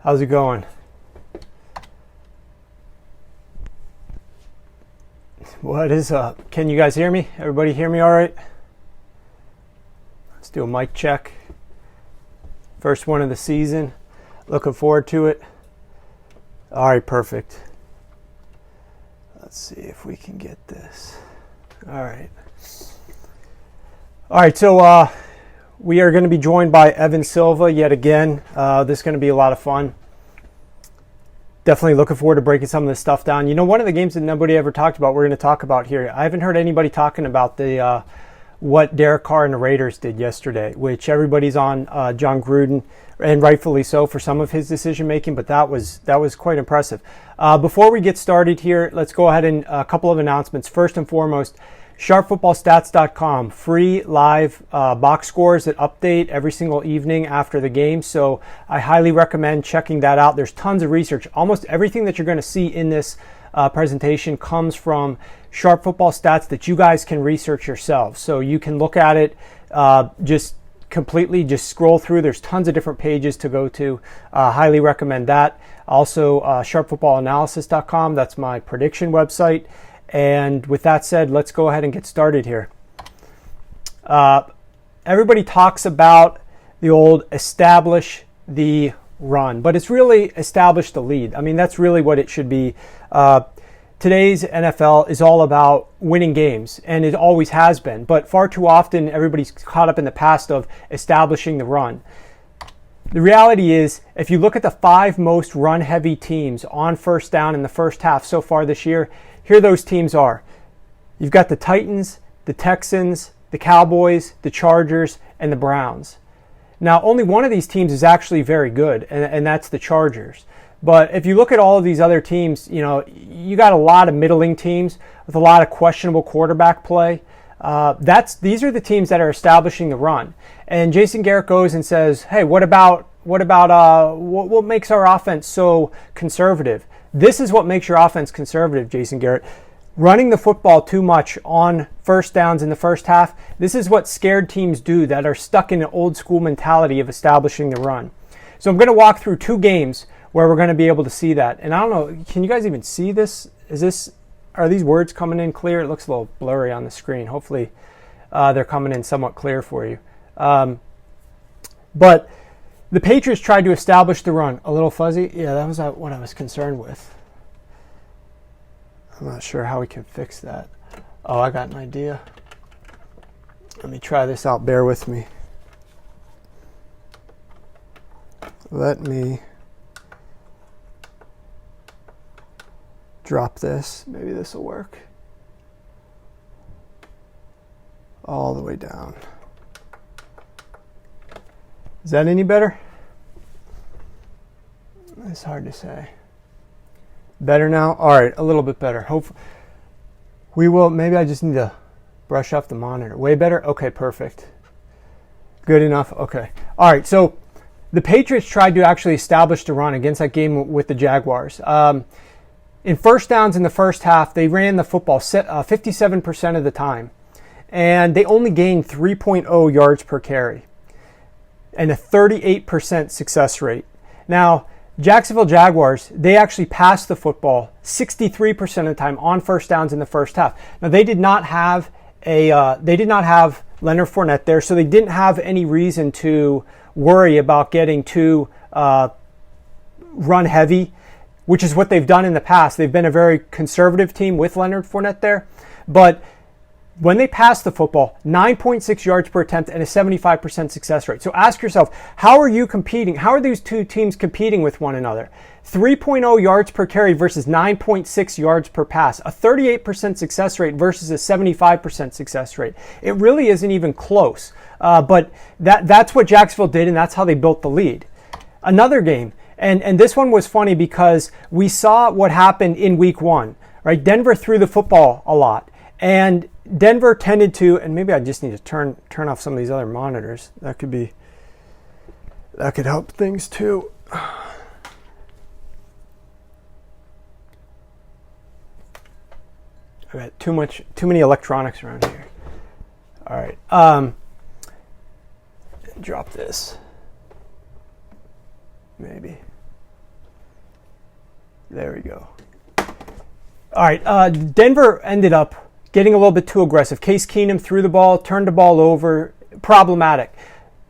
How's it going? What is up? Can you guys hear me? Everybody hear me all right? Let's do a mic check. First one of the season. Looking forward to it. All right, perfect. Let's see if we can get this. All right. All right, so we are going to be joined by Evan Silva yet again. This is going to be a lot of fun. Definitely looking forward to breaking some of this stuff down. You know, one of the games that nobody ever talked about, we're going to talk about here. I haven't heard anybody talking about the what Derek Carr and the Raiders did yesterday, which everybody's on John Gruden, and rightfully so for some of his decision making, but that was quite impressive. Before we get started here, let's go ahead and a couple of announcements. First and foremost, sharpfootballstats.com, free live box scores that update every single evening after the game. So I highly recommend checking that out. There's tons of research. Almost everything that you're going to see in this presentation comes from Sharp Football Stats that you guys can research yourselves. So you can look at it, just scroll through. There's tons of different pages to go to. Highly recommend that. Also, sharpfootballanalysis.com. That's my prediction website. And with that said, let's go ahead and get started here. Everybody talks about the old establish the run, but it's really establish the lead. I mean, that's really what it should be. Today's NFL is all about winning games, and it always has been. But far too often, everybody's caught up in the past of establishing the run. The reality is, if you look at the 5 most run-heavy teams on first down in the first half so far this year, here those teams are. You've got the Titans, the Texans, the Cowboys, the Chargers, and the Browns. Now, only one of these teams is actually very good, and that's the Chargers. But if you look at all of these other teams, you know, you got a lot of middling teams with a lot of questionable quarterback play. These are the teams that are establishing the run. And Jason Garrett goes and says, hey, what makes our offense so conservative? This is what makes your offense conservative, Jason Garrett. Running the football too much on first downs in the first half, this is what scared teams do that are stuck in an old school mentality of establishing the run. So I'm going to walk through 2 games where we're going to be able to see that. And I don't know, can you guys even see this? Are these words coming in clear? It looks a little blurry on the screen. Hopefully they're coming in somewhat clear for you. But the Patriots tried to establish the run. A little fuzzy? Yeah, that was what I was concerned with. I'm not sure how we can fix that. Oh, I got an idea. Let me try this out. Bear with me. Let me drop this. Maybe this will work. All the way down. Is that any better? It's hard to say. Better now? All right, a little bit better. Hopefully, maybe I just need to brush off the monitor. Way better? Okay, perfect. Good enough? Okay. All right, so the Patriots tried to actually establish the run against that game with the Jaguars. In first downs in the first half, they ran the football 57% of the time, and they only gained 3.0 yards per carry and a 38% success rate. Now, Jacksonville Jaguars, they actually passed the football 63% of the time on first downs in the first half. Now, they did not have Leonard Fournette there, so they didn't have any reason to worry about getting too run heavy, which is what they've done in the past. They've been a very conservative team with Leonard Fournette there, but when they pass the football, 9.6 yards per attempt and a 75% success rate. So ask yourself, how are you competing? How are these two teams competing with one another? 3.0 yards per carry versus 9.6 yards per pass. A 38% success rate versus a 75% success rate. It really isn't even close. But that's what Jacksonville did, and that's how they built the lead. Another game, and this one was funny because we saw what happened in week 1. Right? Denver threw the football a lot. And Denver tended to, and maybe I just need to turn off some of these other monitors. That could help things too. I got too many electronics around here. All right. Drop this. Maybe. There we go. All right, Denver ended up getting a little bit too aggressive. Case Keenum threw the ball, turned the ball over, problematic.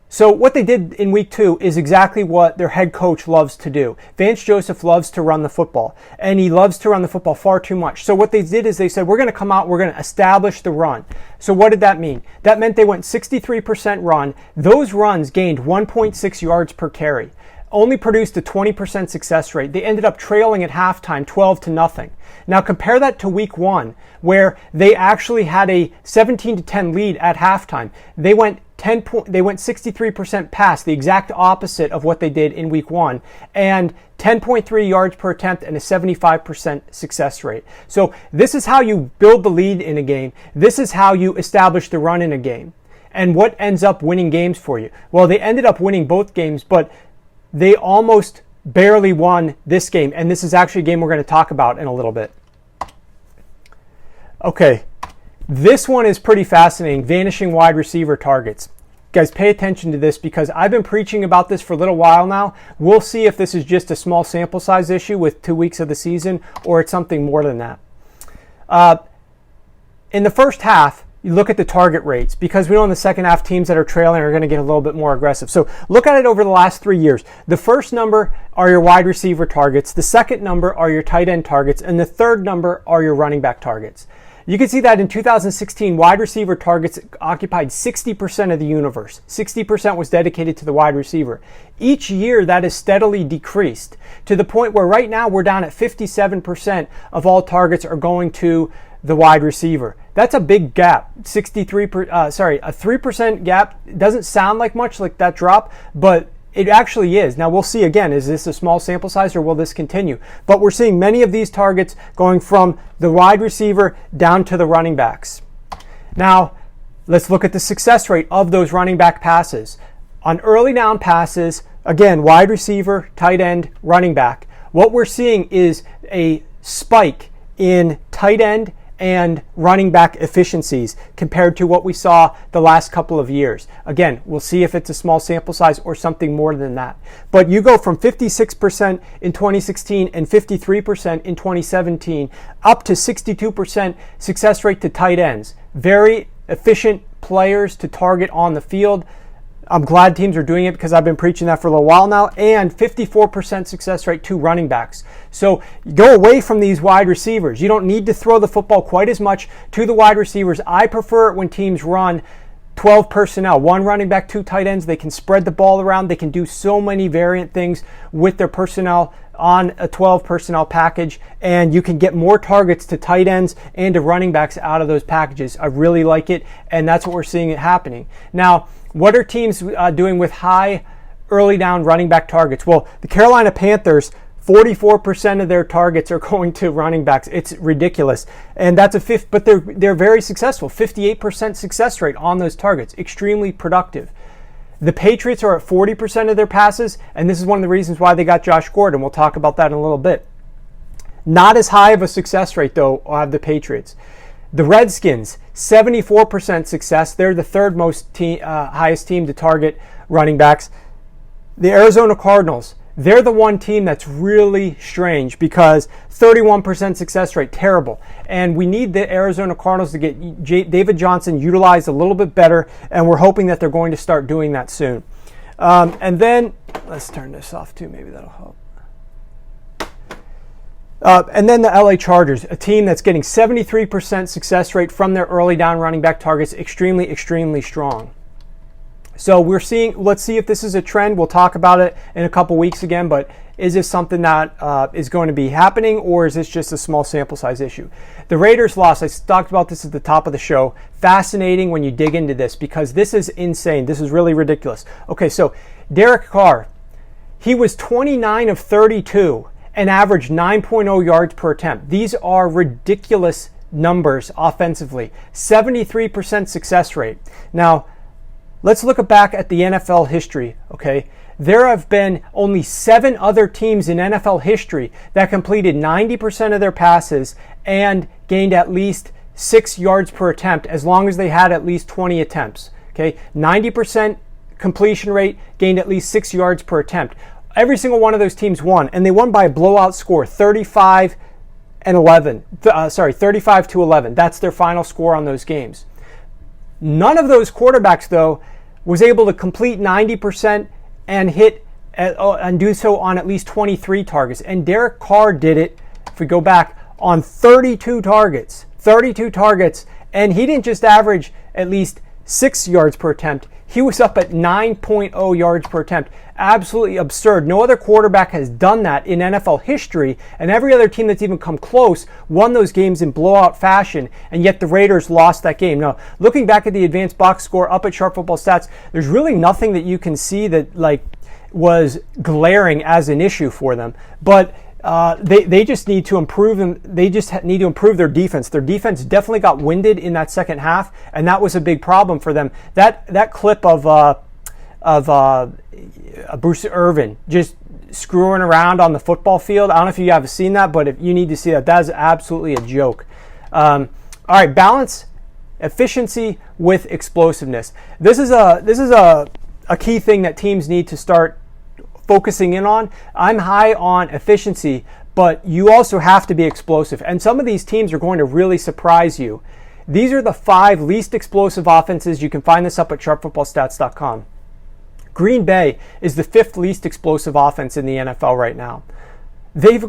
So what they did in week 2 is exactly what their head coach loves to do. Vance Joseph loves to run the football, and he loves to run the football far too much. So what they did is they said, we're going to come out, we're going to establish the run. So what did that mean? That meant they went 63% run. Those runs gained 1.6 yards per carry. Only produced a 20% success rate. They ended up trailing at halftime 12-0. Now compare that to week 1, where they actually had a 17-10 lead at halftime. They went 63% pass, the exact opposite of what they did in week 1, and 10.3 yards per attempt and a 75% success rate. So this is how you build the lead in a game. This is how you establish the run in a game. And what ends up winning games for you? Well, they ended up winning both games, but they almost barely won this game, and this is actually a game we're going to talk about in a little bit. Okay, this one is pretty fascinating, vanishing wide receiver targets. Guys, pay attention to this because I've been preaching about this for a little while now. We'll see if this is just a small sample size issue with 2 weeks of the season or it's something more than that. In the first half, you look at the target rates because we know in the second half teams that are trailing are going to get a little bit more aggressive. So look at it over the last 3 years. The first number are your wide receiver targets. The second number are your tight end targets. And the third number are your running back targets. You can see that in 2016, wide receiver targets occupied 60% of the universe. 60% was dedicated to the wide receiver. Each year, that has steadily decreased to the point where right now we're down at 57% of all targets are going to the wide receiver. That's a big gap. A 3% gap doesn't sound like much, like that drop, but it actually is. Now we'll see again, is this a small sample size or will this continue? But we're seeing many of these targets going from the wide receiver down to the running backs. Now, let's look at the success rate of those running back passes. On early down passes, again, wide receiver, tight end, running back, what we're seeing is a spike in tight end and running back efficiencies compared to what we saw the last couple of years. Again, we'll see if it's a small sample size or something more than that. But you go from 56% in 2016 and 53% in 2017 up to 62% success rate to tight ends. Very efficient players to target on the field. I'm glad teams are doing it because I've been preaching that for a little while now. And 54% success rate to running backs. So go away from these wide receivers. You don't need to throw the football quite as much to the wide receivers. I prefer it when teams run 12 personnel, 1 running back, 2 tight ends. They can spread the ball around. They can do so many variant things with their personnel on a 12 personnel package, and you can get more targets to tight ends and to running backs out of those packages. I really like it, and that's what we're seeing it happening. Now, what are teams doing with high early down running back targets? Well, the Carolina Panthers, 44% of their targets are going to running backs. It's ridiculous. And that's a fifth, but they're very successful. 58% success rate on those targets. Extremely productive. The Patriots are at 40% of their passes, and this is one of the reasons why they got Josh Gordon. We'll talk about that in a little bit. Not as high of a success rate, though, of the Patriots. The Redskins, 74% success. They're the third most highest team to target running backs. The Arizona Cardinals, they're the one team that's really strange because 31% success rate, terrible. And we need the Arizona Cardinals to get David Johnson utilized a little bit better, and we're hoping that they're going to start doing that soon. And then, let's turn this off too, maybe that'll help. And then the LA Chargers, a team that's getting 73% success rate from their early down running back targets, extremely, extremely strong. So let's see if this is a trend. We'll talk about it in a couple weeks again, but is this something that is going to be happening, or is this just a small sample size issue? The Raiders lost. I talked about this at the top of the show. Fascinating when you dig into this because this is insane. This is really ridiculous. Okay, so Derek Carr, he was 29 of 32 and averaged 9.0 yards per attempt. These are ridiculous numbers offensively. 73% success rate. Now, let's look back at the NFL history, okay? There have been only 7 other teams in NFL history that completed 90% of their passes and gained at least 6 yards per attempt as long as they had at least 20 attempts, okay? 90% completion rate, gained at least 6 yards per attempt. Every single one of those teams won, and they won by a blowout score, 35 to 11. That's their final score on those games. None of those quarterbacks, though, was able to complete 90% and hit and do so on at least 23 targets. And Derek Carr did it, if we go back, on 32 targets. 32 targets, and he didn't just average at least 6 yards per attempt. He was up at 9.0 yards per attempt. Absolutely absurd. No other quarterback has done that in NFL history, and every other team that's even come close won those games in blowout fashion, and yet the Raiders lost that game. Now, looking back at the advanced box score up at Sharp Football Stats, there's really nothing that you can see that was glaring as an issue for them. But they just need to improve, and they just need to improve their defense. Their defense definitely got winded in that second half, and that was a big problem for them. That clip of Bruce Irvin just screwing around on the football field, I don't know if you have seen that, but if you need to see that, that is absolutely a joke. All right, balance efficiency with explosiveness. This is a key thing that teams need to start focusing in on. I'm high on efficiency, but you also have to be explosive. And some of these teams are going to really surprise you. These are the 5 least explosive offenses. You can find this up at sharpfootballstats.com. Green Bay is the 5th least explosive offense in the NFL right now. They've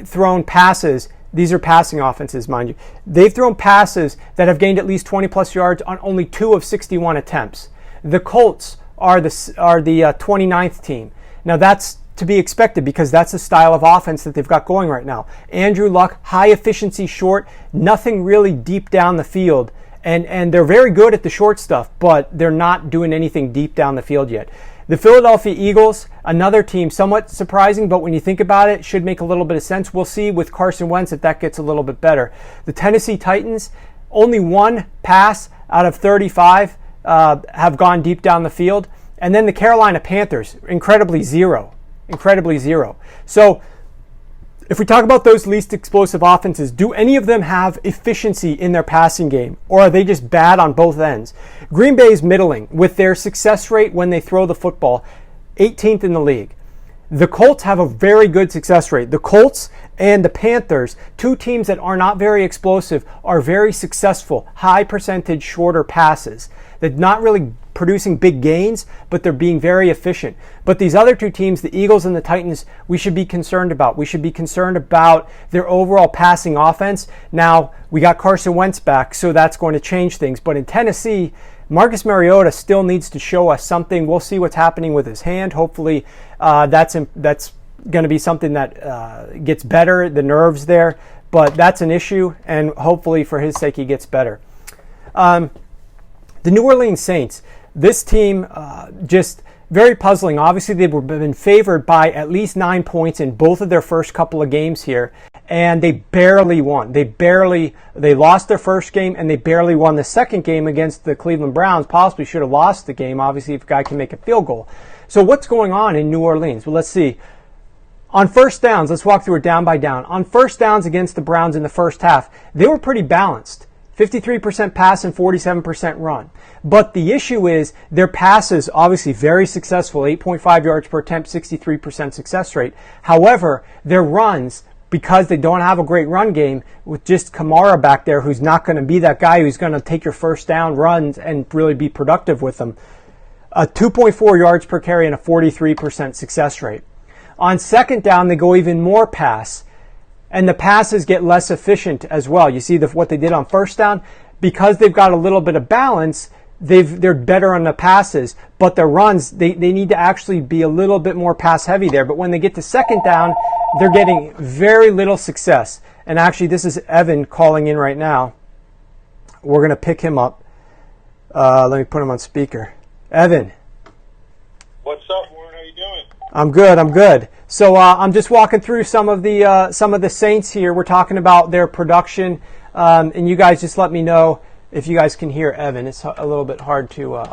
thrown passes. These are passing offenses, mind you. They've thrown passes that have gained at least 20 plus yards on only 2 of 61 attempts. The Colts are the 29th team. Now that's to be expected because that's the style of offense that they've got going right now. Andrew Luck, high efficiency short, nothing really deep down the field. And they're very good at the short stuff, but they're not doing anything deep down the field yet. The Philadelphia Eagles, another team, somewhat surprising, but when you think about it, should make a little bit of sense. We'll see with Carson Wentz if that gets a little bit better. The Tennessee Titans, only 1 pass out of 35 have gone deep down the field. And then the Carolina Panthers, incredibly zero. So if we talk about those least explosive offenses, do any of them have efficiency in their passing game, or are they just bad on both ends? Green Bay is middling with their success rate when they throw the football, 18th in the league. The Colts have a very good success rate. The Colts and the Panthers, 2 teams that are not very explosive, are very successful, high percentage shorter passes. They're not really producing big gains, but they're being very efficient. But these other 2 teams, the Eagles and the Titans, we should be concerned about. We should be concerned about their overall passing offense. Now, we got Carson Wentz back, so that's going to change things. But in Tennessee, Marcus Mariota still needs to show us something. We'll see what's happening with his hand. Hopefully, that's going to be something that gets better, the nerves there. But that's an issue, and hopefully for his sake, he gets better. The New Orleans Saints, this team just very puzzling. Obviously, they've been favored by at least 9 points in both of their first couple of games here, and they barely won. They lost their first game, and they barely won the second game against the Cleveland Browns. Possibly should have lost the game, obviously, if a guy can make a field goal. So what's going on in New Orleans? Well, let's see. On first downs, let's walk through it down by down. On first downs against the Browns in the first half, they were pretty balanced. 53% pass and 47% run. But the issue is their passes, obviously very successful, 8.5 yards per attempt, 63% success rate. However, their runs, because they don't have a great run game, with just Kamara back there, who's not going to be that guy who's going to take your first down runs and really be productive with them, a 2.4 yards per carry and a 43% success rate. On second down, they go even more pass. And the passes get less efficient as well. You see what they did on first down? Because they've got a little bit of balance, they're better on the passes. But their runs, they need to actually be a little bit more pass heavy there. But when they get to second down, they're getting very little success. And actually, this is Evan calling in right now. We're going to pick him up. Let me put him on speaker. Evan. What's up, Warren? How you doing? I'm good. So I'm just walking through some of the Saints here. We're talking about their production, and you guys just let me know if you guys can hear Evan. It's a little bit hard to.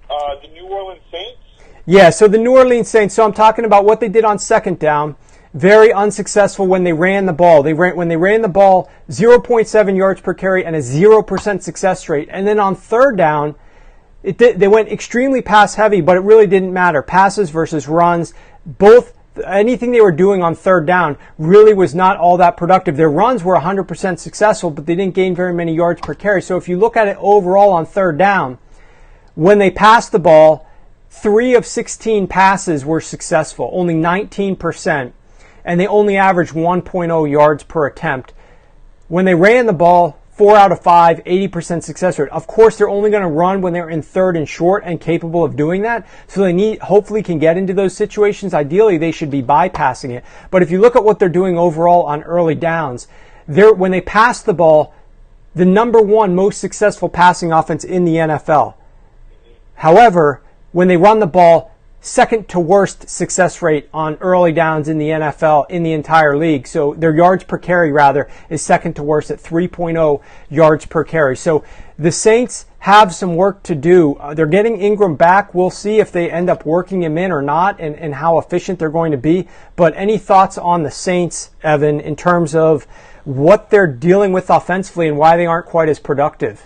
The New Orleans Saints? Yeah, so the New Orleans Saints. So I'm talking about what they did on second down. Very unsuccessful when they ran the ball. When they ran the ball, 0.7 yards per carry and a 0% success rate. And then on third down, They went extremely pass heavy, but it really didn't matter. Passes versus runs, both. Anything they were doing on third down really was not all that productive. Their runs were 100% successful, but they didn't gain very many yards per carry. So if you look at it overall on third down, when they passed the ball, 3 of 16 passes were successful, only 19%, and they only averaged 1.0 yards per attempt. When they ran the ball, 4 out of 5, 80% success rate. Of course, they're only going to run when they're in third and short and capable of doing that. So they hopefully can get into those situations. Ideally, they should be bypassing it. But if you look at what they're doing overall on early downs, when they pass the ball, the number 1 most successful passing offense in the NFL. However, when they run the ball, second to worst success rate on early downs in the NFL in the entire league. So their yards per carry, rather, is second to worst at 3.0 yards per carry. So the Saints have some work to do. They're getting Ingram back. We'll see if they end up working him in or not, and how efficient they're going to be. But any thoughts on the Saints, Evan, in terms of what they're dealing with offensively and why they aren't quite as productive?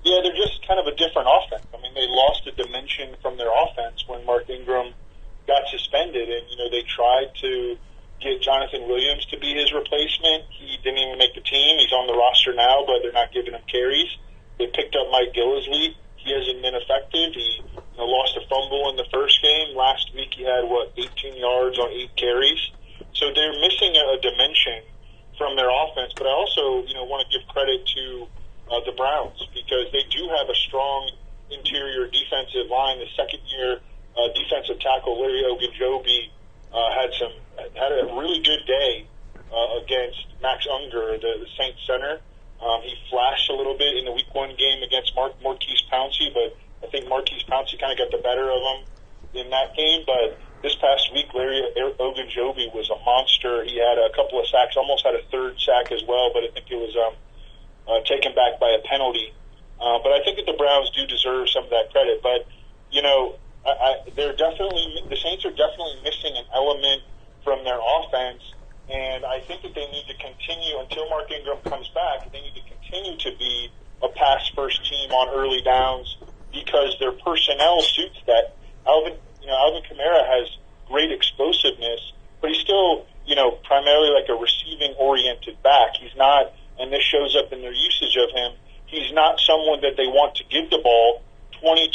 Yeah, they're just kind of a different offense. I mean, they lost a dimension from their offense when Mark Ingram got suspended, and they tried to get Jonathan Williams to be his replacement. He didn't even make the team. He's on the roster now, but they're not giving him carries. They picked up Mike Gillislee. He hasn't been effective. He lost a fumble in the first game. Last week he had 18 yards on 8 carries. So they're missing a dimension from their offense. But I also want to give credit to the Browns, because they do have a strong interior defensive line. The second-year defensive tackle Larry Ogunjobi had a really good day against Max Unger, the Saints center. He flashed a little bit in the Week 1 game against Maurkice Pouncey, but I think Maurkice Pouncey kind of got the better of him in that game. But this past week, Larry Ogunjobi was a monster. He had a couple of sacks, almost had a third sack as well, but I think it was taken back by a penalty. But I think that the Browns do deserve some of that credit. But, the Saints are definitely missing an element from their offense. And I think that they need to continue, until Mark Ingram comes back, they need to continue to be a pass-first team on early downs, because their personnel suits that. Alvin Kamara has great explosiveness, but he's still, primarily like a receiving-oriented back. He's not, and this shows up in their usage of him, he's not someone that they want to give the ball 20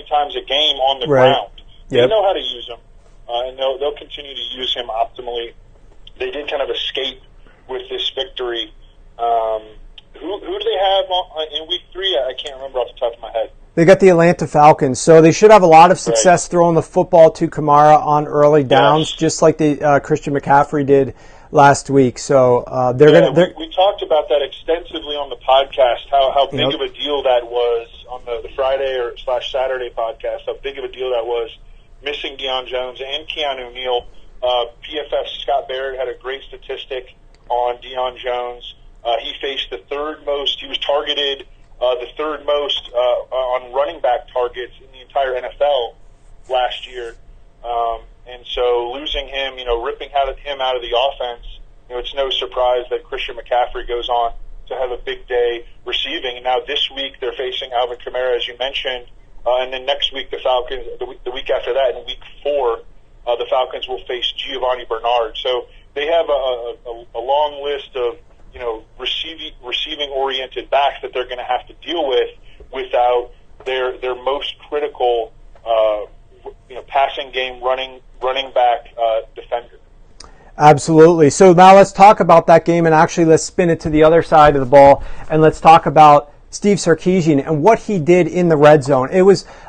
times a game on the ground. They know how to use him, and they'll continue to use him optimally. They did kind of escape with this victory. Who do they have in Week 3? I can't remember off the top of my head. They got the Atlanta Falcons, so they should have a lot of success throwing the football to Kamara on early downs, just like the Christian McCaffrey did last week. So we talked about that extensively on the podcast. How big of a deal that was on the Friday or Saturday podcast. How big of a deal that was, missing Deion Jones and Keanu Neal. PFF Scott Barrett had a great statistic on Deion Jones. He faced the third most. He was targeted the third most on running back targets in the entire NFL last year. And so losing him, ripping him out of the offense, it's no surprise that Christian McCaffrey goes on to have a big day receiving. And now this week they're facing Alvin Kamara, as you mentioned, and then next week the Falcons, the week after that, in Week 4, the Falcons will face Giovanni Bernard. So they have a long list of receiving-oriented backs that they're going to have to deal with without their most critical passing game running back defender. Absolutely. So now let's talk about that game, and actually let's spin it to the other side of the ball, and let's talk about Steve Sarkisian and what he did in the red zone.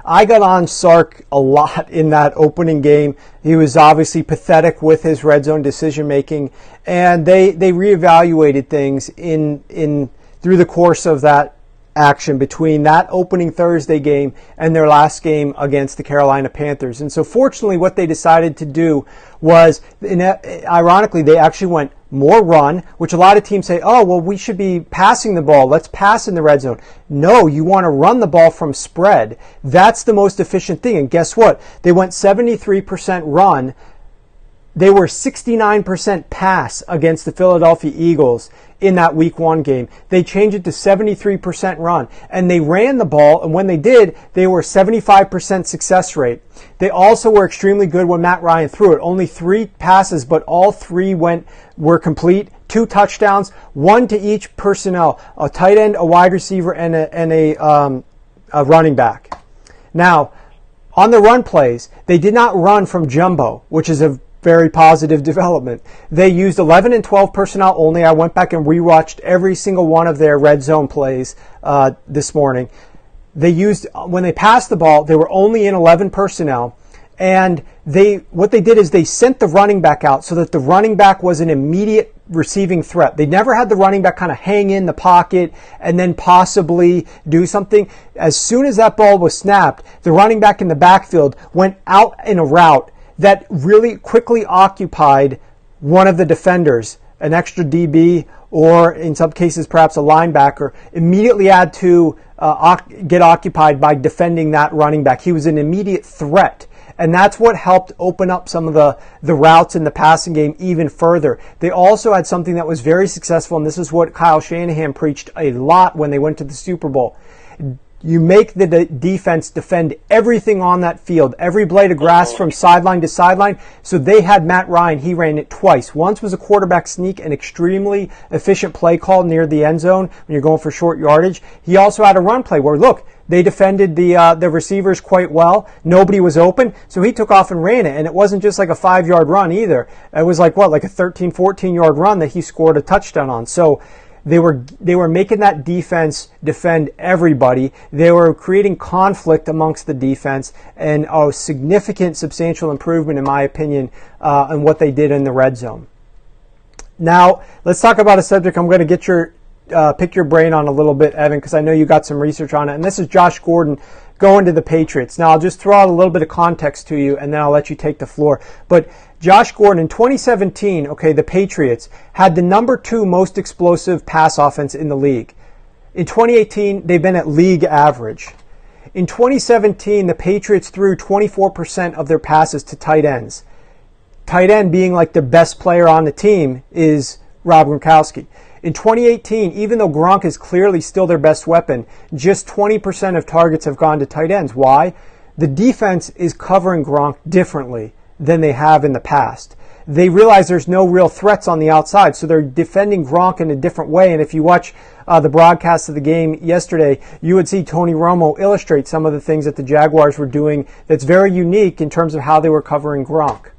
I got on Sark a lot in that opening game. He was obviously pathetic with his red zone decision making, and they reevaluated things through the course of that action between that opening Thursday game and their last game against the Carolina Panthers. And so fortunately what they decided to do was, ironically, they actually went more run, which a lot of teams say, oh, well, we should be passing the ball. Let's pass in the red zone. No, you want to run the ball from spread. That's the most efficient thing. And guess what? They went 73% run, They were 69% pass against the Philadelphia Eagles in that week 1 game. They changed it to 73% run, and they ran the ball, and when they did, they were 75% success rate. They also were extremely good when Matt Ryan threw it. Only 3 passes, but all 3 were complete. 2 touchdowns, 1 to each personnel, a tight end, a wide receiver, and a running back. Now, on the run plays, they did not run from jumbo, which is a very positive development. They used 11 and 12 personnel only. I went back and rewatched every single one of their red zone plays this morning. When they passed the ball, they were only in 11 personnel. And what they did is they sent the running back out so that the running back was an immediate receiving threat. They never had the running back kind of hang in the pocket and then possibly do something. As soon as that ball was snapped, the running back in the backfield went out in a route that really quickly occupied one of the defenders, an extra DB, or in some cases perhaps a linebacker, immediately had to get occupied by defending that running back. He was an immediate threat. And that's what helped open up some of the routes in the passing game even further. They also had something that was very successful, and this is what Kyle Shanahan preached a lot when they went to the Super Bowl. You make the defense defend everything on that field, every blade of grass from sideline to sideline. So they had Matt Ryan. He ran it twice. Once was a quarterback sneak, an extremely efficient play call near the end zone when you're going for short yardage. He also had a run play where, look, they defended the receivers quite well. Nobody was open, so he took off and ran it. And it wasn't just like a 5-yard run either. It was like a 13, 14-yard run that he scored a touchdown on. So they were making that defense defend everybody. They were creating conflict amongst the defense, and a significant, substantial improvement, in my opinion, in what they did in the red zone. Now, let's talk about a subject I'm going to get pick your brain on a little bit, Evan, because I know you got some research on it, and this is Josh Gordon going to the Patriots. Now, I'll just throw out a little bit of context to you, and then I'll let you take the floor. But Josh Gordon, in 2017, the Patriots had the number 2 most explosive pass offense in the league. In 2018, they've been at league average. In 2017, the Patriots threw 24% of their passes to tight ends. Tight end being like the best player on the team is Rob Gronkowski. In 2018, even though Gronk is clearly still their best weapon, just 20% of targets have gone to tight ends. Why? The defense is covering Gronk differently than they have in the past. They realize there's no real threats on the outside, so they're defending Gronk in a different way. And if you watch the broadcast of the game yesterday, you would see Tony Romo illustrate some of the things that the Jaguars were doing that's very unique in terms of how they were covering Gronk.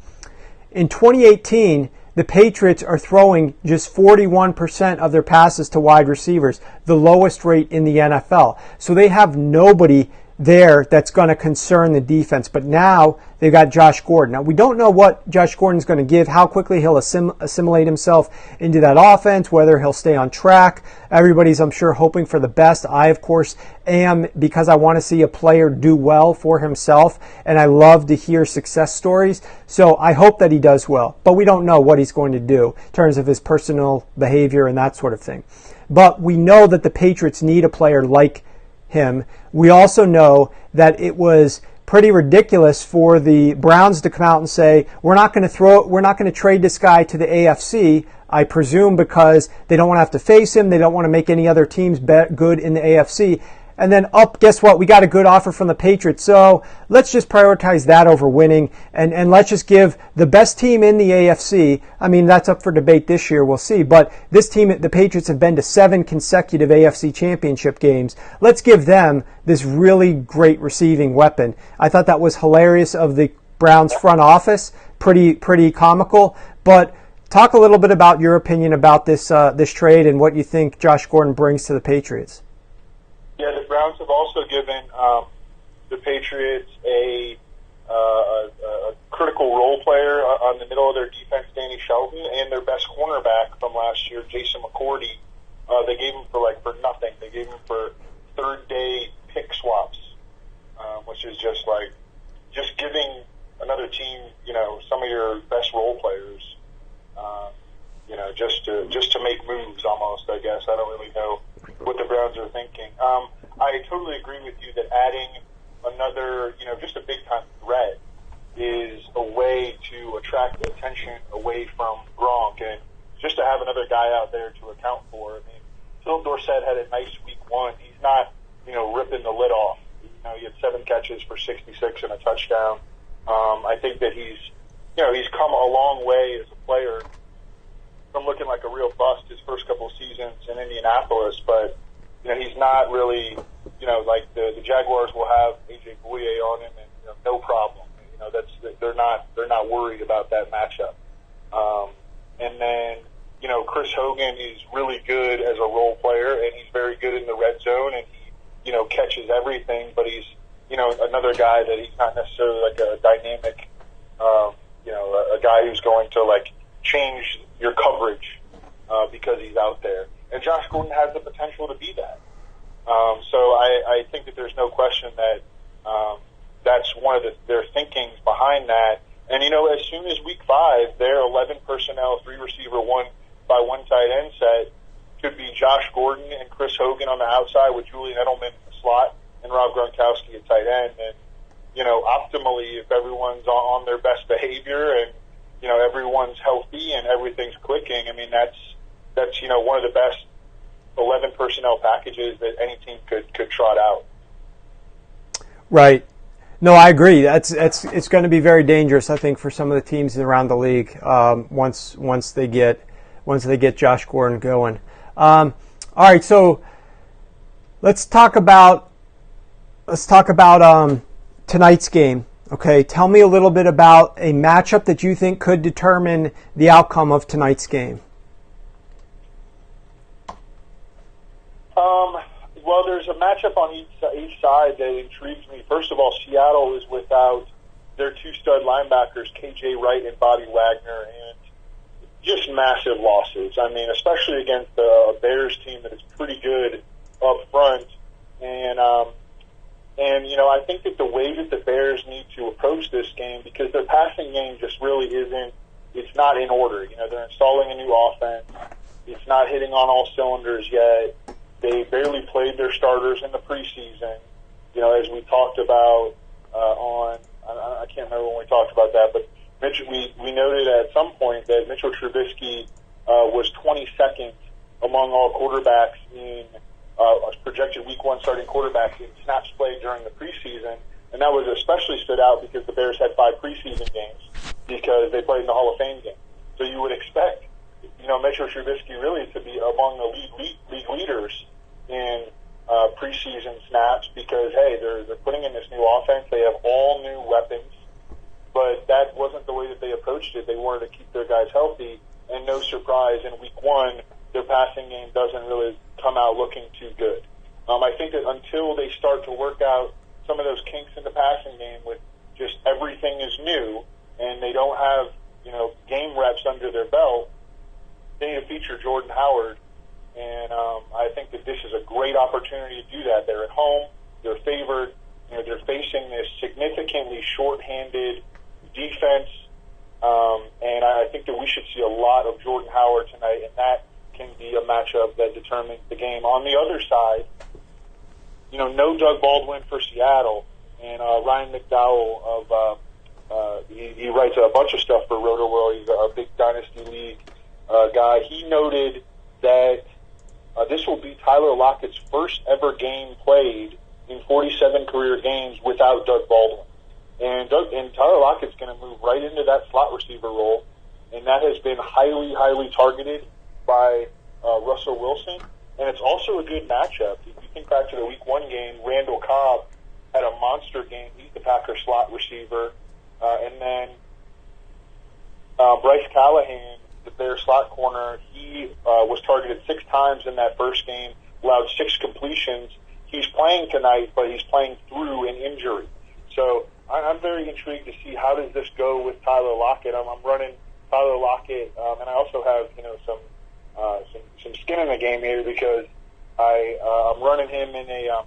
In 2018, the Patriots are throwing just 41% of their passes to wide receivers, the lowest rate in the NFL. So they have nobody there that's going to concern the defense. But now they've got Josh Gordon. Now, we don't know what Josh Gordon's going to give, how quickly he'll assimilate himself into that offense, whether he'll stay on track. Everybody's, I'm sure, hoping for the best. I, of course, am, because I want to see a player do well for himself, and I love to hear success stories. So I hope that he does well. But we don't know what he's going to do in terms of his personal behavior and that sort of thing. But we know that the Patriots need a player like him. We also know that it was pretty ridiculous for the Browns to come out and say, we're not going to trade this guy to the AFC, I presume because they don't want to have to face him, they don't want to make any other teams good in the AFC. And then guess what? We got a good offer from the Patriots. So let's just prioritize that over winning. And let's just give the best team in the AFC. I mean, that's up for debate this year. We'll see. But this team, the Patriots, have been to 7 consecutive AFC championship games. Let's give them this really great receiving weapon. I thought that was hilarious of the Browns front office. Pretty comical. But talk a little bit about your opinion about this trade and what you think Josh Gordon brings to the Patriots. Yeah, the Browns have also given the Patriots a critical role player on the middle of their defense, Danny Shelton, and their best cornerback from last year, Jason McCourty. They gave him for nothing. They gave him for third-day pick swaps, which is just giving another team, some of your best role players, just to make moves almost. I guess I don't really know what the Browns are thinking. I totally agree with you that adding another, just a big-time threat is a way to attract attention attention away from Gronk, and just to have another guy out there to account for. I mean, Phil Dorsett had a nice week one. He's not, ripping the lid off. He had 7 catches for 66 and a touchdown. I think that he's come a long way as a player from looking like a real bust his first couple of seasons in Indianapolis, but he's not really, like the Jaguars will have AJ Bouye on him, and no problem. They're not worried about that matchup. And then Chris Hogan is really good as a role player, and he's very good in the red zone, and he catches everything. But he's another guy that he's not necessarily like a dynamic, a guy who's going to like change your coverage because he's out there. And Josh Gordon has the potential to be that. So I think that there's no question that that's one of their thinkings behind that. And, as soon as week 5, their 11 personnel, 3 receiver, 1 by 1 tight end set could be Josh Gordon and Chris Hogan on the outside with Julian Edelman in the slot and Rob Gronkowski at tight end. And, optimally, if everyone's on their best behavior and, everyone's healthy and everything's clicking, I mean, that's one of the best 11 personnel packages that any team could trot out. Right. No, I agree. It's going to be very dangerous, I think, for some of the teams around the league once they get Josh Gordon going. All right, so let's talk about tonight's game. Okay, tell me a little bit about a matchup that you think could determine the outcome of tonight's game. Well, there's a matchup on each side that intrigues me. First of all, Seattle is without their 2 stud linebackers, KJ Wright and Bobby Wagner, and just massive losses. I mean, especially against the Bears team that is pretty good up front. And I think that the way that the Bears need to approach this game, because their passing game just really it's not in order. They're installing a new offense. It's not hitting on all cylinders yet. They barely played their starters in the preseason. As we talked about I can't remember when we talked about that, but we noted at some point that Mitchell Trubisky was 22nd among all quarterbacks in projected Week 1 starting quarterbacks in snaps played during the preseason, and that was especially stood out because the Bears had 5 preseason games because they played in the Hall of Fame game. So you would expect Mitchell Trubisky really to be among the league leaders in preseason snaps because, hey, they're putting in this new offense. They have all new weapons, but that wasn't the way that they approached it. They wanted to keep their guys healthy, and no surprise, in Week 1, their passing game doesn't really come out looking too good. I think that until they start to work out some of those kinks in the passing game with just everything is new and they don't have, game reps under their belt, they need to feature Jordan Howard. And I think that this is a great opportunity to do that. They're at home. They're favored. They're facing this significantly shorthanded defense. And I think that we should see a lot of Jordan Howard tonight, and that can be a matchup that determines the game. On the other side, no Doug Baldwin for Seattle, and Ryan McDowell he writes a bunch of stuff for Roto-World. He's a big Dynasty League guy. He noted that this will be Tyler Lockett's first ever game played in 47 career games without Doug Baldwin. And Tyler Lockett's going to move right into that slot receiver role, and that has been highly, highly targeted by Russell Wilson. And it's also a good matchup. If you think back to the Week 1 game, Randall Cobb had a monster game. He's the Packers slot receiver. And then Bryce Callahan, the Bears slot corner, he was targeted 6 times in that first game, allowed 6 completions. He's playing tonight, but he's playing through an injury. So I'm very intrigued to see how does this go with Tyler Lockett. I'm running Tyler Lockett, and I also have some skin in the game here because I'm running him in a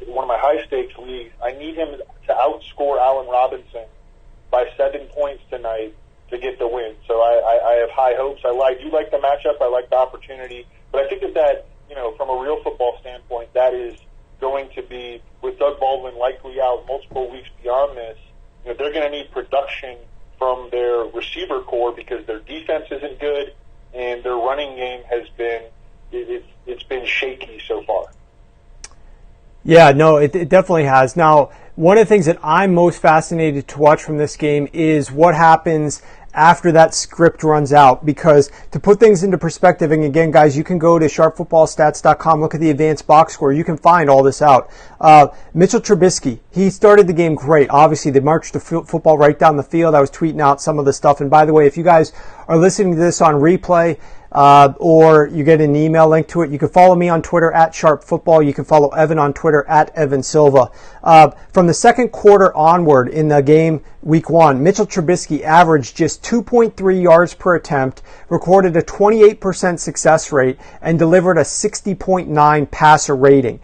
one of my high stakes leagues. I need him to outscore Allen Robinson by 7 points tonight to get the win. So I have high hopes. I do like the matchup. I like the opportunity. But I think that from a real football standpoint, that is going to be, with Doug Baldwin likely out multiple weeks beyond this, they're going to need production from their receiver core because their defense isn't good and their running game has been it's been shaky so far. Yeah, no, it definitely has. Now, one of the things that I'm most fascinated to watch from this game is what happens after that script runs out, because to put things into perspective, and again, guys, you can go to sharpfootballstats.com, look at the advanced box score, you can find all this out. Mitchell Trubisky, he started the game great. Obviously, they marched the football right down the field. I was tweeting out some of the stuff, and by the way, if you guys are listening to this on replay, or you get an email link to it, you can follow me on Twitter at sharpfootball. You can follow Evan on Twitter at Evan Silva. From the second quarter onward in the game week 1, Mitchell Trubisky averaged just 2.3 yards per attempt, recorded a 28% success rate, and delivered a 60.9 passer rating.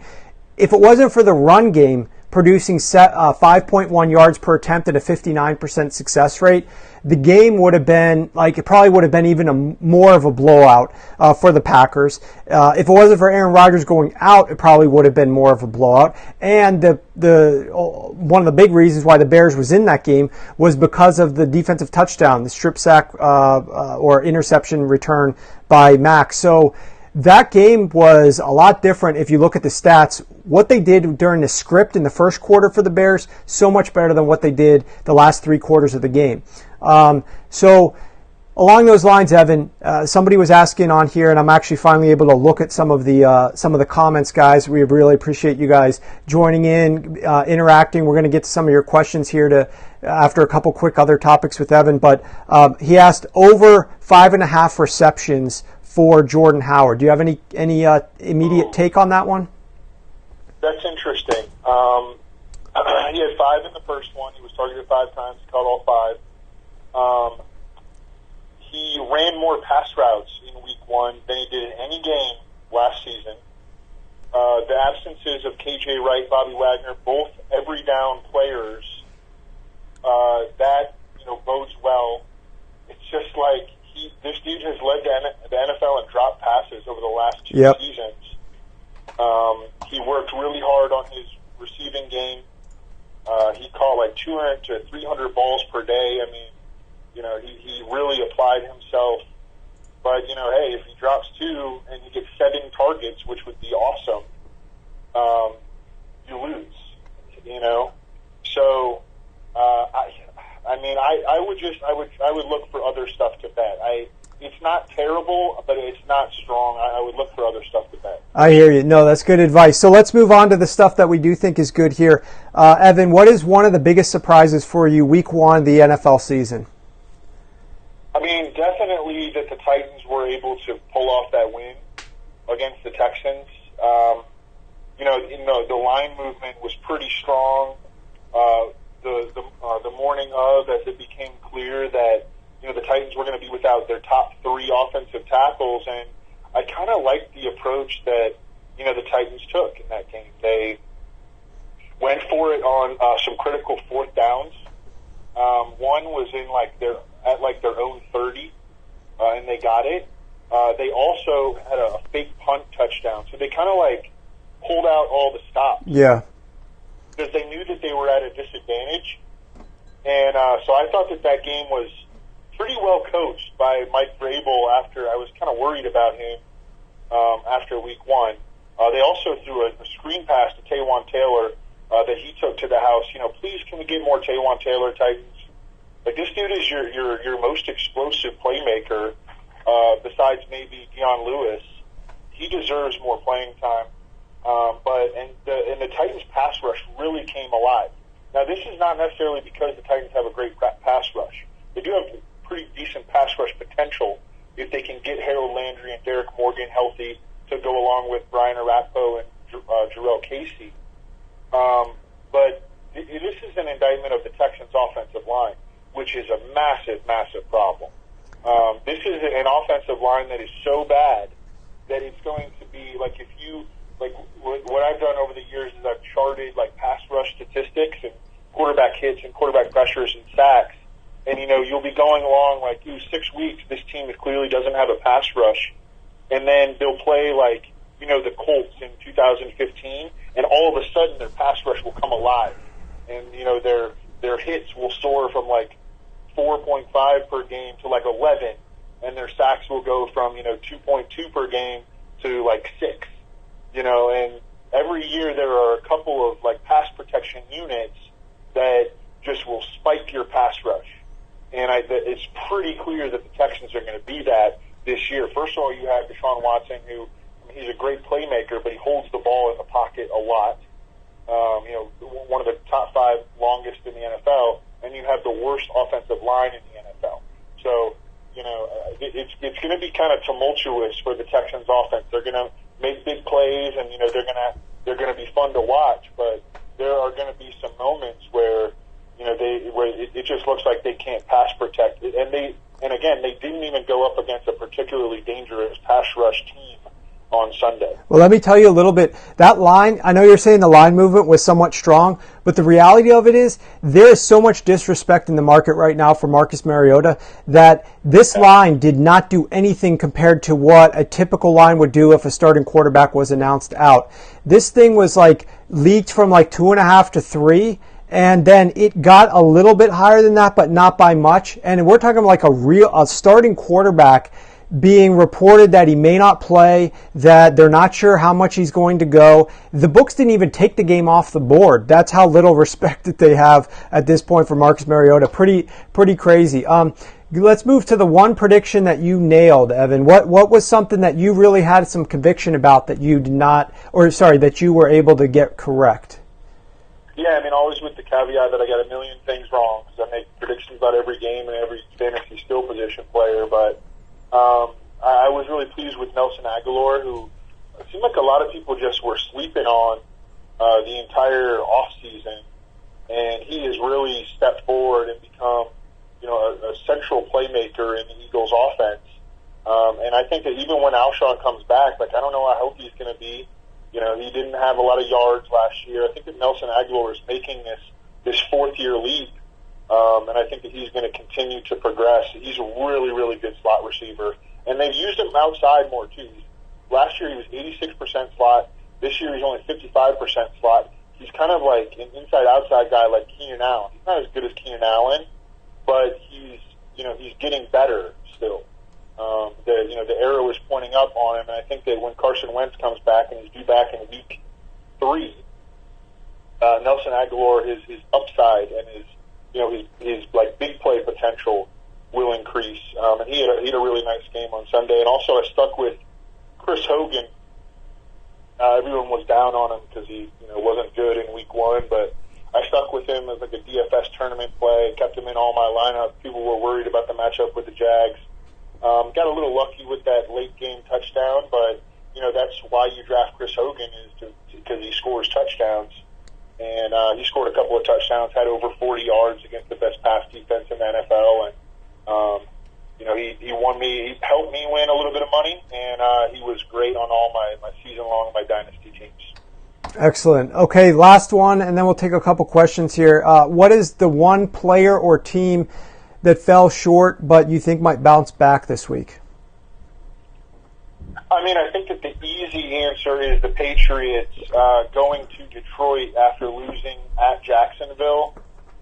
If it wasn't for the run game producing 5.1 yards per attempt at a 59% success rate, the game would have been it probably would have been even more of a blowout for the Packers. If it wasn't for Aaron Rodgers going out, it probably would have been more of a blowout. And one of the big reasons why the Bears was in that game was because of the defensive touchdown, the strip sack or interception return by Mack. So that game was a lot different if you look at the stats. What they did during the script in the first quarter for the Bears, so much better than what they did the last 3 quarters of the game. So along those lines, Evan, somebody was asking on here, and I'm actually finally able to look at some of the comments, guys. We really appreciate you guys joining in, interacting. We're going to get to some of your questions here after a couple quick other topics with Evan. But he asked over 5.5 receptions for Jordan Howard. Do you have any immediate take on that one? That's interesting. He had 5 in the first one. He was targeted 5 times. He caught all 5. He ran more pass routes in week 1 than he did in any game last season. The absences of KJ Wright, Bobby Wagner, both every down players, that bodes well. It's just like this dude has led the NFL in drop passes over the last 2 seasons. He worked really hard on his receiving game. He caught 200 to 300 balls per day. I mean, he really applied himself. But, hey, if he drops 2 and he gets 7 targets, which would be awesome, you lose, So, I would look for other stuff to bet. It's not terrible, but it's not strong. I would look for other stuff to bet. I hear you. No, that's good advice. So let's move on to the stuff that we do think is good here. Evan, what is one of the biggest surprises for you week 1 of the NFL season? I mean, definitely that the Titans were able to pull off that win against the Texans. The line movement was pretty strong. The morning of, as it became clear that the Titans were going to be without their top 3 offensive tackles, and I kind of liked the approach that the Titans took in that game. They went for it on some critical 4th downs. One was in their own 30, and they got it. They also had a fake punt touchdown, so they kind of pulled out all the stops. Yeah. Because they knew that they were at a disadvantage. And so I thought that game was pretty well coached by Mike Vrabel after I was kind of worried about him after week 1. They also threw a screen pass to Taywan Taylor that he took to the house. Please can we get more Taywan Taylor, Titans? This dude is your most explosive playmaker besides maybe Deion Lewis. He deserves more playing time. And the Titans pass rush really came alive. Now, this is not necessarily because the Titans have a great pass rush. They do have pretty decent pass rush potential if they can get Harold Landry and Derek Morgan healthy to go along with Brian Arakpo and Jarrell Casey. But this is an indictment of the Texans' offensive line, which is a massive, massive problem. This is an offensive line that is so bad that it's going to be if you what I've done over the years is I've charted pass rush statistics and quarterback hits and quarterback pressures and sacks, and you'll be going along 6 weeks. This team clearly doesn't have a pass rush, and then they'll play the Colts in 2015, and all of a sudden their pass rush will come alive, and their hits will soar from 4.5 per game to like 11, and their sacks will go from 2.2 per game to like 6. And every year there are a couple of like pass protection units that just will spike your pass rush. And it's pretty clear that the Texans are going to be that this year. First of all, you have Deshaun Watson, who he's a great playmaker, but he holds the ball in the pocket a lot. One of the top 5 longest in the NFL, and you have the worst offensive line in the NFL. So, it's going to be kind of tumultuous for the Texans offense. They're going to make big plays, and they're going to be fun to watch. But there are going to be some moments where it just looks like they can't pass protect. And again, they didn't even go up against a particularly dangerous pass rush team on Sunday. Well, let me tell you a little bit. That line, I know you're saying the line movement was somewhat strong, but the reality of it is there is so much disrespect in the market right now for Marcus Mariota that this line did not do anything compared to what a typical line would do if a starting quarterback was announced out. This thing was like leaked from like 2.5 to 3. And then it got a little bit higher than that, but not by much. And we're talking like a starting quarterback being reported that he may not play, that they're not sure how much he's going to go. The books didn't even take the game off the board. That's how little respect that they have at this point for Marcus Mariota. Pretty crazy. Let's move to the one prediction that you nailed, Evan. What was something that you really had some conviction about that you did not, that you were able to get correct? Yeah, always with the caveat that I got a million things wrong because I make predictions about every game and every fantasy skill position player. But I was really pleased with Nelson Aguilar, who it seemed like a lot of people just were sleeping on the entire offseason. And he has really stepped forward and become, a central playmaker in the Eagles' offense. And I think that even when Alshon comes back, I don't know how healthy he's going to be. He didn't have a lot of yards last year. I think that Nelson Aguilar is making this 4th-year leap, and I think that he's going to continue to progress. He's a really, really good slot receiver, and they've used him outside more too. Last year he was 86% slot. This year he's only 55% slot. He's kind of like an inside-outside guy like Keenan Allen. He's not as good as Keenan Allen, but he's getting better still. The arrow is pointing up on him, and I think that when Carson Wentz comes back, and he's due back in week 3, Nelson Aguilar, his upside and his like big play potential will increase. And he had a really nice game on Sunday. And also, I stuck with Chris Hogan. Everyone was down on him because he wasn't good in week 1, but I stuck with him as like a DFS tournament play. Kept him in all my lineup. People were worried about the matchup with the Jags. Got a little lucky with that late game touchdown, but that's why you draft Chris Hogan is because he scores touchdowns, and he scored a couple of touchdowns, had over 40 yards against the best pass defense in the NFL, and he won me, he helped me win a little bit of money, and he was great on all my season long my dynasty teams. Excellent. Okay, last one, and then we'll take a couple questions here. What is the one player or team that fell short but you think might bounce back this week? I think that the easy answer is the Patriots going to Detroit after losing at Jacksonville.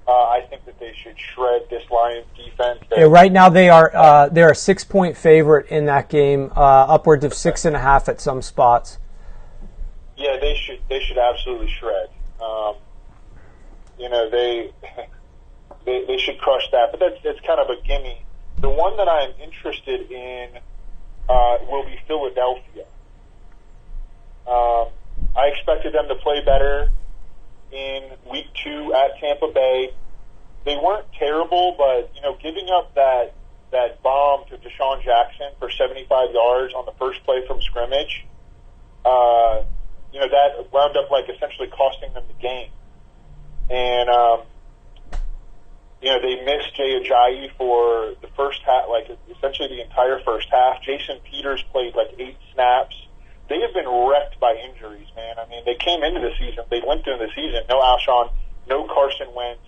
I think that they should shred this Lions defense. Right now they're a 6-point favorite in that game, upwards of 6.5 at some spots. Yeah, they should absolutely shred. They should crush that, but that's kind of a gimme. The one that I'm interested in will be Philadelphia. I expected them to play better in week 2 at Tampa Bay. They weren't terrible, but giving up that bomb to Deshaun Jackson for 75 yards on the first play from scrimmage, that wound up like essentially costing them the game. And they missed Jay Ajayi for the first half, like essentially the entire first half. Jason Peters played like 8 snaps. They have been wrecked by injuries, man. They came into the season, they went through the season, no Alshon, no Carson Wentz.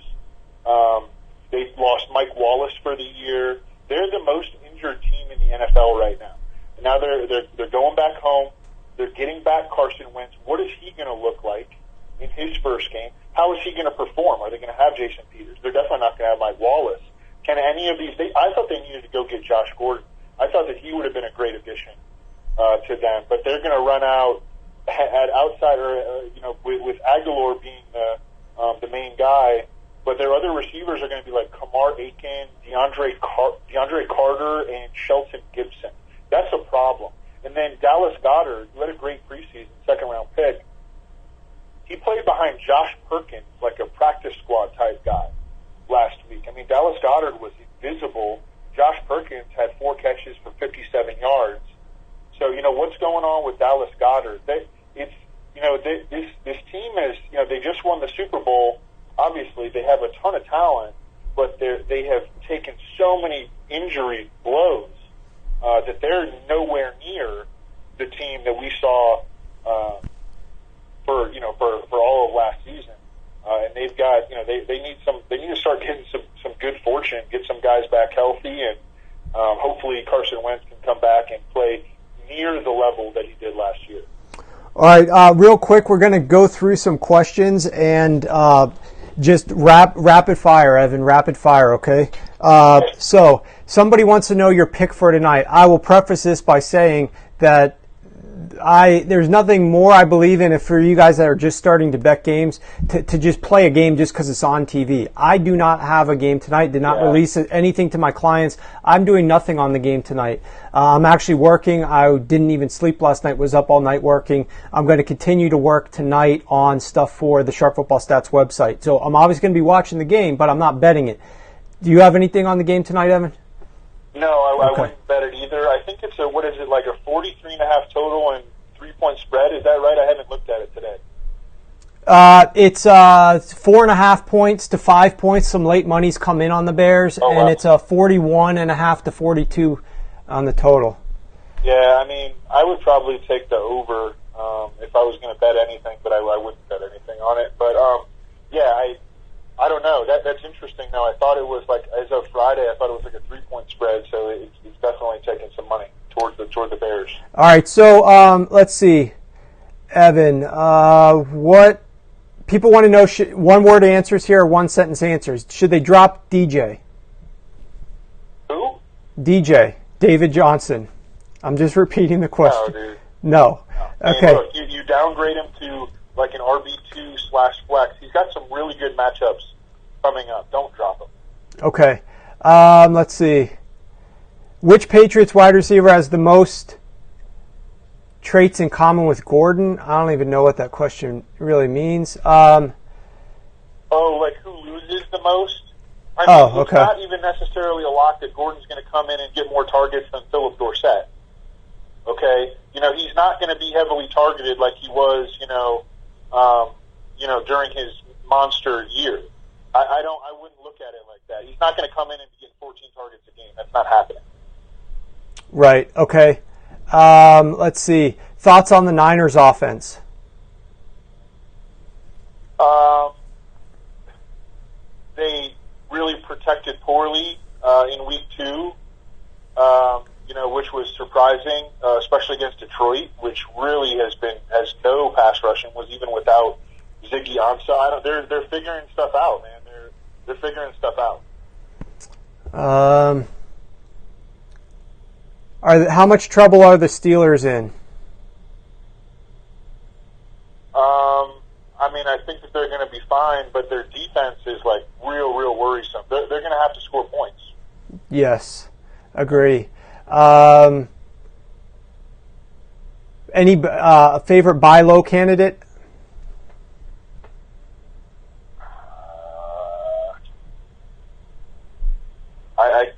They lost Mike Wallace for the year. They're the most injured team in the NFL right now. And now they're going back home. They're getting back Carson Wentz. What is he going to look like in his first game? How is he going to perform? Are they going to have Jason Peters? They're definitely not going to have Mike Wallace. Can any of these? I thought they needed to go get Josh Gordon. I thought that he would have been a great addition to them, but they're going to run out at outside, or with Aguilar being the main guy. But their other receivers are going to be like Kamar Aiken, DeAndre Carter, and Shelton Gibson. That's a problem. And then Dallas Goedert, who had a great preseason, second-round pick, he played behind Josh Perkins, like a practice squad type guy, last week. I mean, Dallas Goedert was invisible. Josh Perkins had 4 catches for 57 yards. So, what's going on with Dallas Goedert? This team is, they just won the Super Bowl. Obviously, they have a ton of talent, but they have taken so many injury blows that they're nowhere near the team that we saw for all of last season. And they've got, they need to start getting some good fortune, get some guys back healthy, and hopefully Carson Wentz can come back and play near the level that he did last year. All right, real quick, we're going to go through some questions and just rapid fire, Evan, rapid fire, okay? So somebody wants to know your pick for tonight. I will preface this by saying that there's nothing more I believe in for you guys that are just starting to bet games to just play a game just because it's on TV. I do not have a game tonight, did not release anything to my clients. I'm doing nothing on the game tonight. I'm actually working. I didn't even sleep last night, was up all night working. I'm going to continue to work tonight on stuff for the Sharp Football Stats website. So I'm obviously going to be watching the game, but I'm not betting it. Do you have anything on the game tonight, Evan? No, I wouldn't bet it either. I think it's like a 43.5 total and 3-point spread. Is that right? I haven't looked at it today. It's 4.5 points to 5 points. Some late money's come in on the Bears, and it's a 41.5 to 42 on the total. Yeah, I mean, I would probably take the over if I was going to bet anything, but I wouldn't bet anything on it. But I don't know. That's interesting. Though I thought it was like as of Friday, I thought it was like a 3-point spread, so it's definitely taking some money toward the Bears. All right, so let's see, Evan. What people want to know? One-word answers here, or one-sentence answers. Should they drop DJ? Who? DJ, David Johnson. I'm just repeating the question. No, dude. No. Okay. Look, you downgrade him to like an RB2/flex. He's got some really good matchups coming up. Don't drop him. Okay. Let's see. Which Patriots wide receiver has the most traits in common with Gordon? I don't even know what that question really means. Like who loses the most? I mean, okay. It's not even necessarily a lock that Gordon's going to come in and get more targets than Philip Dorsett. Okay? He's not going to be heavily targeted like he was, during his monster year. I wouldn't look at it like that. He's not going to come in and get 14 targets a game. That's not happening. Right. Okay. Let's see. Thoughts on the Niners offense? They really protected poorly in week 2, which was surprising, especially against Detroit, which really has no pass rushing, was even without Ziggy Ansah. They're figuring stuff out, man. They're figuring stuff out. How much trouble are the Steelers in? I mean, I think that they're going to be fine, but their defense is like real worrisome. They're going to have to score points. Yes, agree. Any favorite buy low candidate?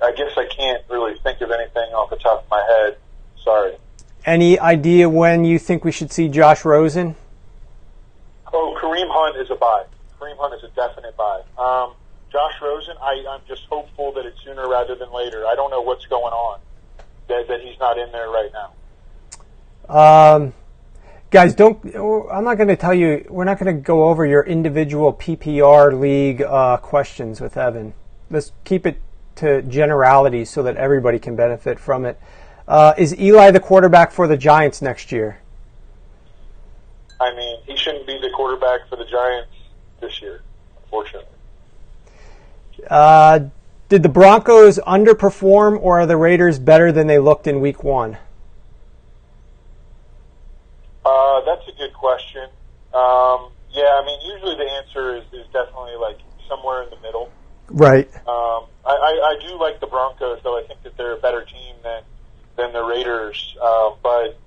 I guess I can't really think of anything off the top of my head. Sorry. Any idea when you think we should see Josh Rosen? Oh, Kareem Hunt is a buy. Kareem Hunt is a definite buy. Josh Rosen, I'm just hopeful that it's sooner rather than later. I don't know what's going on that he's not in there right now. Guys, I'm not going to tell you, we're not going to go over your individual PPR league questions with Evan. Let's keep it to generalities so that everybody can benefit from it. Is Eli the quarterback for the Giants next year? I mean, he shouldn't be the quarterback for the Giants this year, unfortunately. Did the Broncos underperform, or are the Raiders better than they looked in Week 1? That's a good question. Yeah, I mean, usually the answer is definitely like somewhere in the middle. Right. I do like the Broncos, though I think that they're a better team than the Raiders. But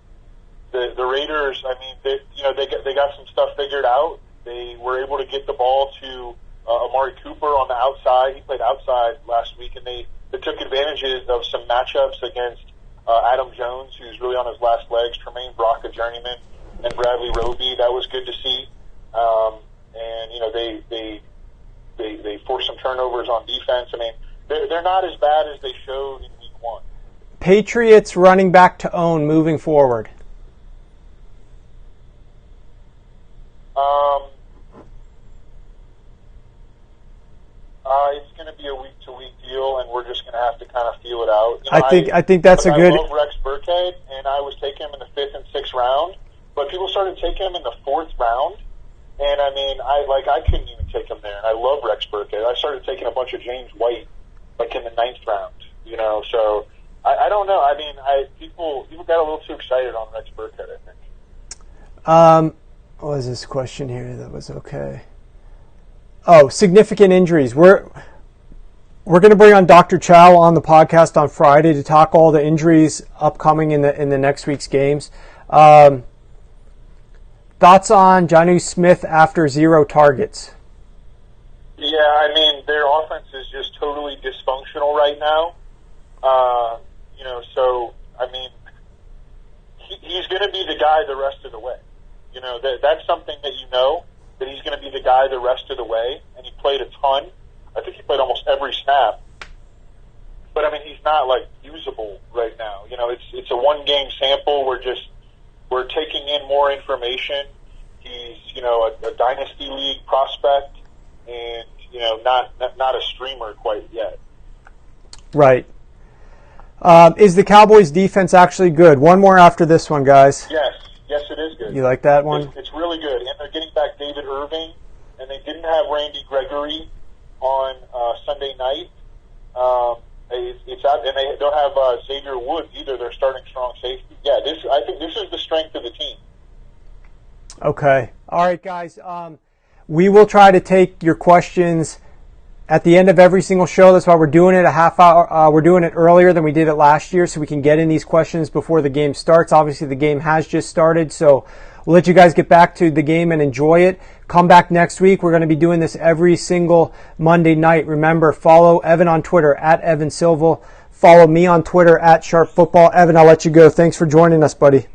the Raiders, I mean, they got some stuff figured out. They were able to get the ball to Amari Cooper on the outside. He played outside last week, and they took advantages of some matchups against Adam Jones, who's really on his last legs, Tremaine Brock, a journeyman, and Bradley Roby. That was good to see. And, you know, they forced some turnovers on defense. I mean, they're not as bad as they showed in Week 1. Patriots running back to own moving forward. It's going to be a week-to-week deal, and we're just going to have to kind of feel it out. You know, I think that's a good. I love Rex Burkhead, and I was taking him in the 5th and 6th round, but people started taking him in the 4th round, and I mean, I couldn't even take him there. And I love Rex Burkhead. I started taking a bunch of James White, like in the 9th round. You know, so I don't know. I mean, people got a little too excited on Rex Burkhead, I think. What was this question here that was okay? Oh, significant injuries. We're going to bring on Dr. Chow on the podcast on Friday to talk all the injuries upcoming in the next week's games. Thoughts on Jonnu Smith after 0 targets? Yeah, I mean, their offense is just totally dysfunctional right now. You know, so, I mean, he's going to be the guy the rest of the way. You know, that's something that you know, that he's going to be the guy the rest of the way, and he played a ton. I think he played almost every snap. But, I mean, he's not, like, usable right now. You know, it's a one-game sample. We're taking in more information. He's, you know, a Dynasty League prospect and, you know, not a streamer quite yet. Right. Is the Cowboys' defense actually good? One more after this one, guys. Yes, it is good. You like that one? It's really good. And they're getting back David Irving, and they didn't have Randy Gregory on Sunday night. It's out, and they don't have Xavier Woods either. They're starting strong safety. Yeah, I think this is the strength of the team. Okay. All right, guys. We will try to take your questions at the end of every single show. That's why we're doing it a half hour. We're doing it earlier than we did it last year, so we can get in these questions before the game starts. Obviously, the game has just started, so we'll let you guys get back to the game and enjoy it. Come back next week. We're going to be doing this every single Monday night. Remember, follow Evan on Twitter at Evan Silva. Follow me on Twitter at Sharp Football. Evan, I'll let you go. Thanks for joining us, buddy.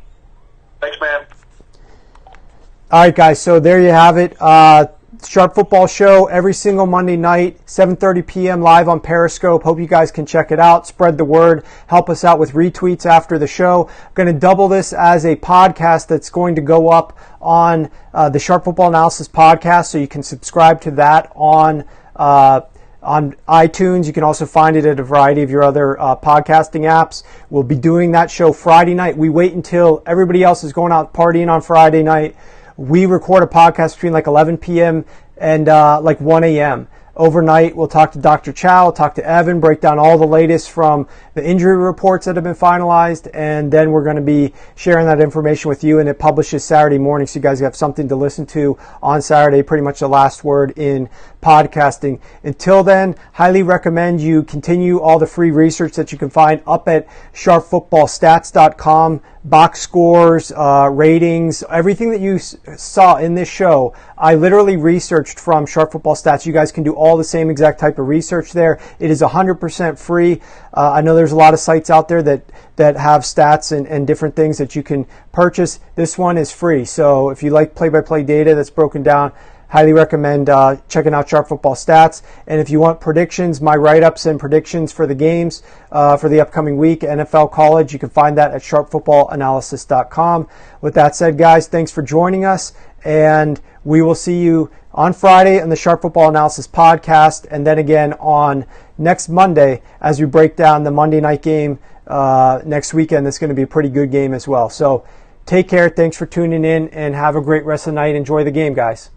Thanks, man. All right, guys. So there you have it. Sharp Football Show every single Monday night, 7:30 p.m. live on Periscope. Hope you guys can check it out. Spread the word. Help us out with retweets after the show. Going to double this as a podcast that's going to go up on the Sharp Football Analysis podcast, so you can subscribe to that on iTunes. You can also find it at a variety of your other podcasting apps. We'll be doing that show Friday night. We wait until everybody else is going out partying on Friday night. We record a podcast between like 11 p.m. and like 1 a.m. Overnight, we'll talk to Dr. Chow, talk to Evan, break down all the latest from the injury reports that have been finalized, and then we're going to be sharing that information with you, and it publishes Saturday morning, so you guys have something to listen to on Saturday, pretty much the last word in podcasting. Until then, highly recommend you continue all the free research that you can find up at sharpfootballstats.com. Box scores, ratings, everything that you saw in this show, I literally researched from Sharp Football Stats. You guys can do all the same exact type of research there. It is 100% free. I know there's a lot of sites out there that have stats and different things that you can purchase. This one is free. So if you like play-by-play data that's broken down, highly recommend checking out Sharp Football Stats. And if you want predictions, my write-ups and predictions for the games for the upcoming week, NFL, college, you can find that at sharpfootballanalysis.com. With that said, guys, thanks for joining us. And we will see you on Friday on the Sharp Football Analysis podcast, and then again on next Monday as we break down the Monday night game next weekend. That's going to be a pretty good game as well. So take care. Thanks for tuning in, and have a great rest of the night. Enjoy the game, guys.